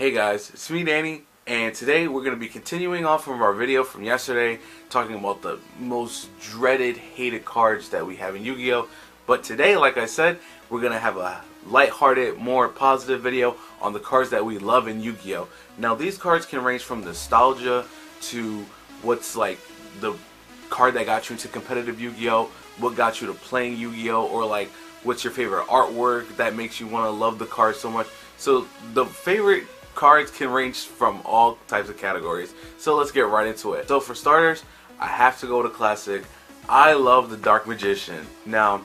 Hey guys, it's me Danny, and today we're going to be continuing off from our video from yesterday, talking about the most dreaded, hated cards that we have in Yu-Gi-Oh! But today, like I said, we're going to have a lighthearted, more positive video on the cards that we love in Yu-Gi-Oh! Now these cards can range from nostalgia to what's like the card that got you into competitive Yu-Gi-Oh! What got you to playing Yu-Gi-Oh! Or like what's your favorite artwork that makes you want to love the card so much. So the favorite cards can range from all types of categories. So let's get right into it. So for starters, I have to go to classic. I love the Dark Magician. Now,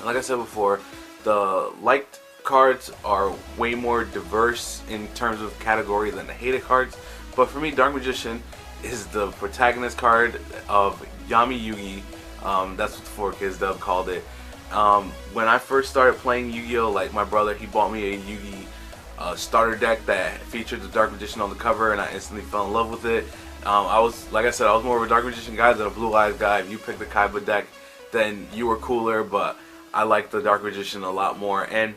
like I said before, the liked cards are way more diverse in terms of category than the hated cards. But for me, Dark Magician is the protagonist card of Yami Yugi. That's what the 4Kids dub called it. When I first started playing Yu-Gi-Oh, like my brother, he bought me a Yugi starter deck that featured the Dark Magician on the cover, and I instantly fell in love with it. Like I said, I was more of a Dark Magician guy than a Blue Eyes guy. If you picked the Kaiba deck, then you were cooler, but I like the Dark Magician a lot more. And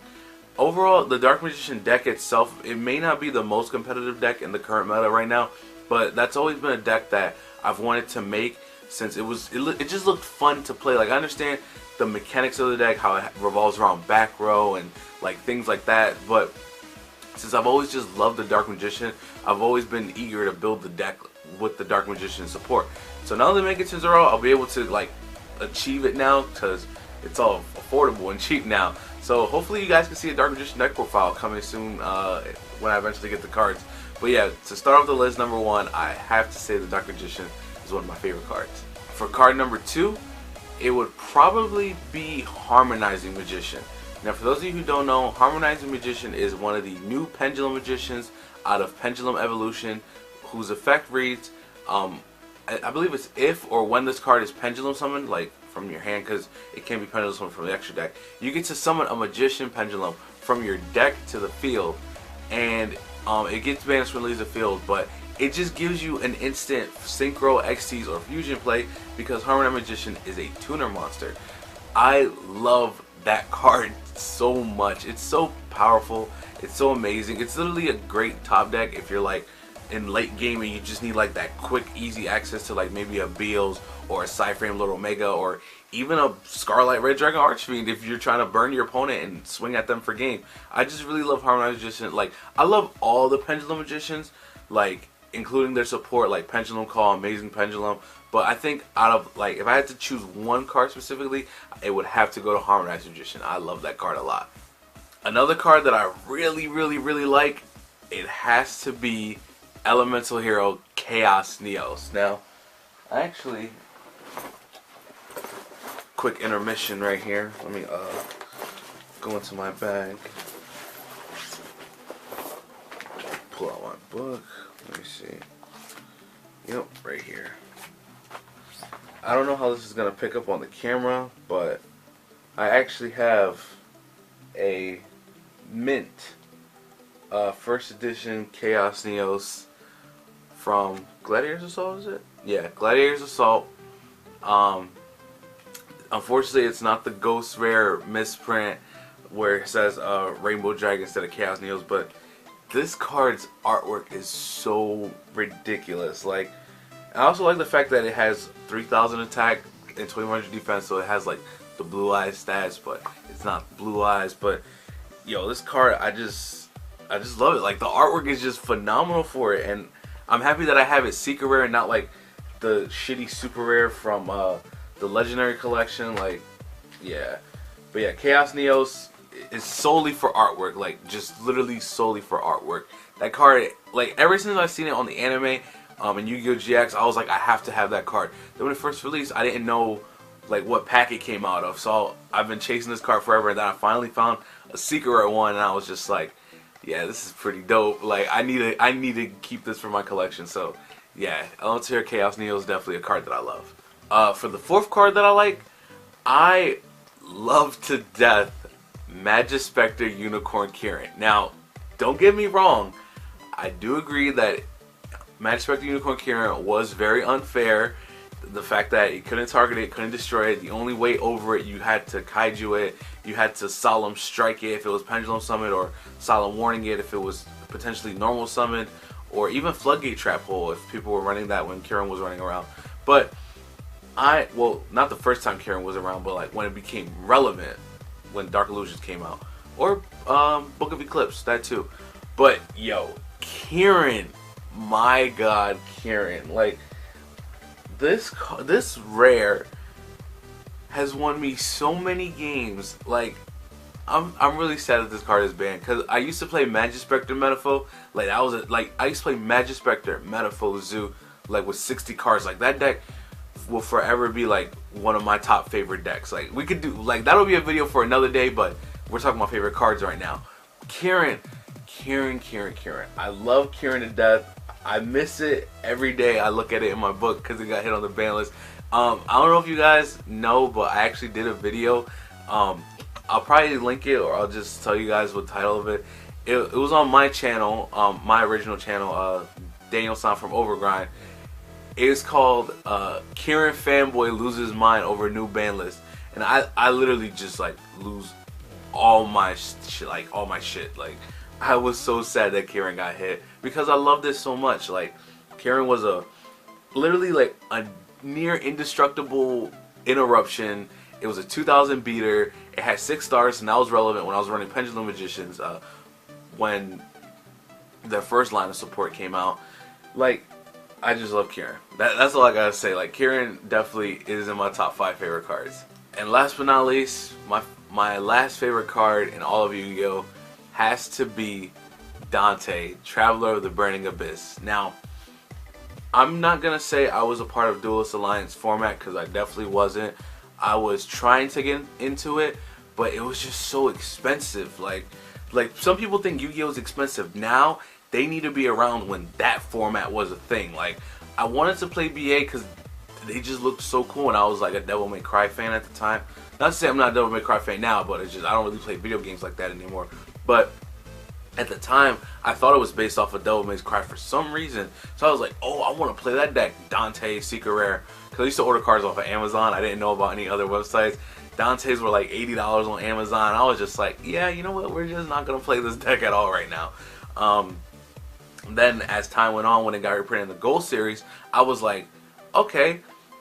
overall, the Dark Magician deck itself, it may not be the most competitive deck in the current meta right now, but that's always been a deck that I've wanted to make since it just looked fun to play. Like, I understand the mechanics of the deck, how it revolves around back row and like things like that, but since I've always just loved the Dark Magician, I've always been eager to build the deck with the Dark Magician support. So now that the Magicians are out, I'll be able to like achieve it now because it's all affordable and cheap now. So hopefully you guys can see a Dark Magician deck profile coming soon when I eventually get the cards. But yeah, to start off the list, number one, I have to say the Dark Magician is one of my favorite cards. For card number two, it would probably be Harmonizing Magician. Now, for those of you who don't know, Harmonizing Magician is one of the new Pendulum Magicians out of Pendulum Evolution, whose effect reads, I believe it's if or when this card is Pendulum summoned, like from your hand, because it can be Pendulum summoned from the extra deck, you get to summon a Magician Pendulum from your deck to the field, and it gets banished when it leaves the field, but it just gives you an instant Synchro, XTs, or Fusion play because Harmonizing Magician is a tuner monster. I love that card so much. It's so powerful. It's so amazing. It's literally a great top deck if you're like in late game and you just need like that quick, easy access to like maybe a Beals or a Psyframe Lord Omega or even a Scarlet Red Dragon Archfiend if you're trying to burn your opponent and swing at them for game. I just really love Harmonizing Magician. Like, I love all the Pendulum Magicians, like including their support like Pendulum Call, Amazing Pendulum, but I think out of like if I had to choose one card specifically, it would have to go to Harmonizing Magician. I love that card a lot. Another card that I really like, it has to be Elemental Hero Chaos Neos. Now, actually, quick intermission right here. Let me go into my bag, pull out my book. Let me see. Yep, right here. I don't know how this is going to pick up on the camera, but I actually have a mint first edition Chaos Neos from Gladiator's Assault, is it? Yeah, Gladiator's Assault. Unfortunately, it's not the Ghost Rare misprint where it says Rainbow Dragon instead of Chaos Neos, but this card's artwork is so ridiculous. Like, I also like the fact that it has 3,000 attack and 2,100 defense, so it has like the Blue Eyes stats, but it's not Blue Eyes. But yo, this card, I just love it. Like, the artwork is just phenomenal for it, and I'm happy that I have it secret rare and not like the shitty super rare from the Legendary Collection. Like, yeah, but yeah, Chaos Neos is solely for artwork, like just literally solely for artwork. That card, like ever since I've seen it on the anime in Yu-Gi-Oh! GX, I was like, I have to have that card. Then when it first released, I didn't know like what pack it came out of, so I've been chasing this card forever, and then I finally found a secret rare one, and I was just like, yeah, this is pretty dope. Like, I need to keep this for my collection. So yeah, Elemental Hero Chaos Neo is definitely a card that I love. For the fourth card that I like, I love to death Magispector Unicorn Kirin. Now, don't get me wrong, I do agree that Magispector Unicorn Kirin was very unfair. The fact that you couldn't target it, couldn't destroy it, the only way over it, you had to kaiju it, you had to solemn strike it if it was pendulum summon, or solemn warning it if it was potentially normal summon, or even Floodgate Trap Hole if people were running that when Kieran was running around. But well, not the first time Kieran was around, but like when it became relevant, when Dark Illusions came out, or Book of Eclipse, that too. But yo, Kieran, my God, Kieran, like this rare has won me so many games. Like I'm really sad that this card is banned, because I used to play Magispector Metafo. Like I used to play Magispector Metafo Zoo like with 60 cards. Like that deck will forever be like one of my top favorite decks. Like we could do, like, that'll be a video for another day, but we're talking about favorite cards right now. Kieran. I love Kieran to death. I miss it every day. I look at it in my book because it got hit on the ban list. I don't know if you guys know, but I actually did a video. I'll probably link it, or I'll just tell you guys what the title of it. It was on my channel, my original channel, Daniel San from Overgrind. It's called Kieran Fanboy Loses Mind Over New Ban List. And I literally just like lose all my shit, like I was so sad that Kieran got hit, because I love this so much. Like Kieran was literally like a near indestructible interruption. It was a 2000 beater. It had 6 stars, and that was relevant when I was running Pendulum Magicians, when their first line of support came out. Like, I just love Kieran. That's all I gotta say. Like, Kieran definitely is in my top 5 favorite cards. And last but not least, my last favorite card in all of Yu-Gi-Oh! Has to be Dante, Traveler of the Burning Abyss. Now, I'm not gonna say I was a part of Duelist Alliance format, because I definitely wasn't. I was trying to get into it, but it was just so expensive. Like some people think Yu-Gi-Oh! Is expensive now. They need to be around when that format was a thing. Like, I wanted to play BA because they just looked so cool, and I was like a Devil May Cry fan at the time. Not to say I'm not a Devil May Cry fan now, but it's just I don't really play video games like that anymore. But at the time, I thought it was based off of Devil May Cry for some reason. So I was like, oh, I want to play that deck, Dante, Secret Rare. Because I used to order cards off of Amazon. I didn't know about any other websites. Dante's were like $80 on Amazon. I was just like, yeah, you know what? We're just not going to play this deck at all right now. Then as time went on, when it got reprinted in the Gold Series, I was like, okay,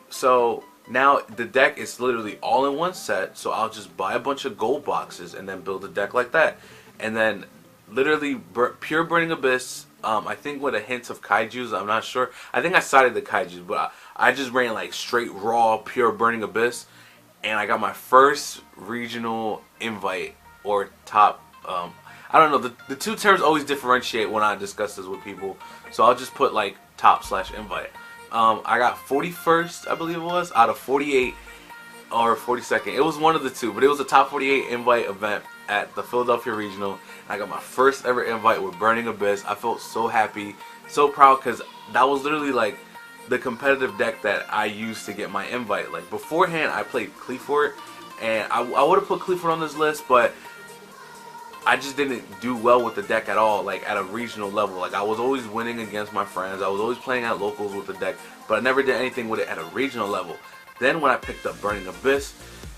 so now the deck is literally all in one set, so I'll just buy a bunch of gold boxes and then build a deck like that. And then literally pure Burning Abyss, I think with a hint of Kaijus, I'm not sure. I think I sided the Kaijus, but I just ran like straight raw pure Burning Abyss, and I got my first regional invite, or top, I don't know, the two terms always differentiate when I discuss this with people, so I'll just put like top/invite. I got 41st, I believe it was, out of 48 or 42nd. It was one of the two, but it was a top 48 invite event at the Philadelphia Regional. And I got my first ever invite with Burning Abyss. I felt so happy, so proud, because that was literally like the competitive deck that I used to get my invite. Like beforehand, I played Cleafort, and I would have put Cleafort on this list, but I just didn't do well with the deck at all, like at a regional level. Like I was always winning against my friends. I was always playing at locals with the deck, but I never did anything with it at a regional level. Then when I picked up Burning Abyss,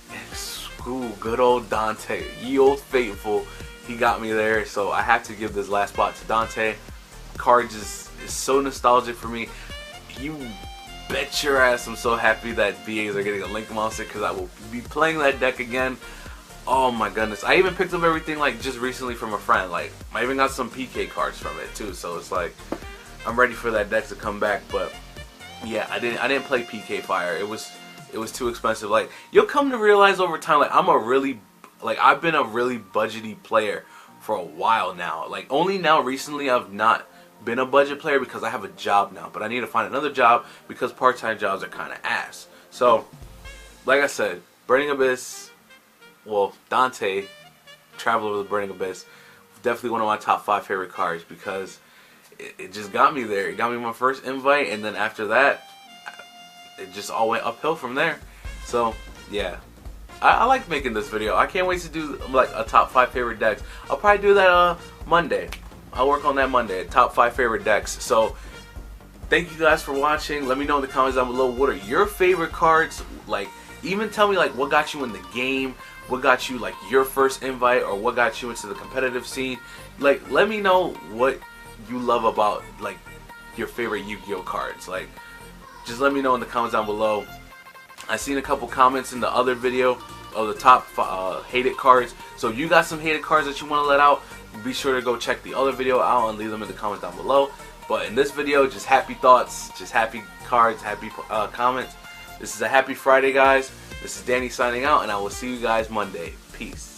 and screw good old Dante, ye old faithful, he got me there. So I have to give this last spot to Dante. Card just is so nostalgic for me. You bet your ass I'm so happy that VAs are getting a Link Monster, because I will be playing that deck again. Oh my goodness. I even picked up everything like just recently from a friend. Like I even got some PK cards from it too. So it's like I'm ready for that deck to come back. But yeah, I didn't play PK Fire. It was too expensive. Like you'll come to realize over time, like I've been a really budgety player for a while now. Like only now recently I've not been a budget player because I have a job now. But I need to find another job because part-time jobs are kind of ass. So like I said, Burning Abyss, well, Dante, Traveler of the Burning Abyss, definitely one of my top 5 favorite cards, because it just got me there. It got me my first invite, and then after that, it just all went uphill from there. So, yeah. I like making this video. I can't wait to do like a top 5 favorite decks. I'll probably do that Monday. I'll work on that Monday, top 5 favorite decks. So, thank you guys for watching. Let me know in the comments down below, what are your favorite cards? Like, even tell me like what got you in the game, what got you like your first invite, or what got you into the competitive scene. Like, let me know what you love about like your favorite Yu-Gi-Oh cards. Like, just let me know in the comments down below. I seen a couple comments in the other video of the top hated cards. So if you got some hated cards that you want to let out, be sure to go check the other video out and leave them in the comments down below. But in this video, just happy thoughts, just happy cards, happy comments. This is a happy Friday, guys. This is Danny signing out, and I will see you guys Monday. Peace.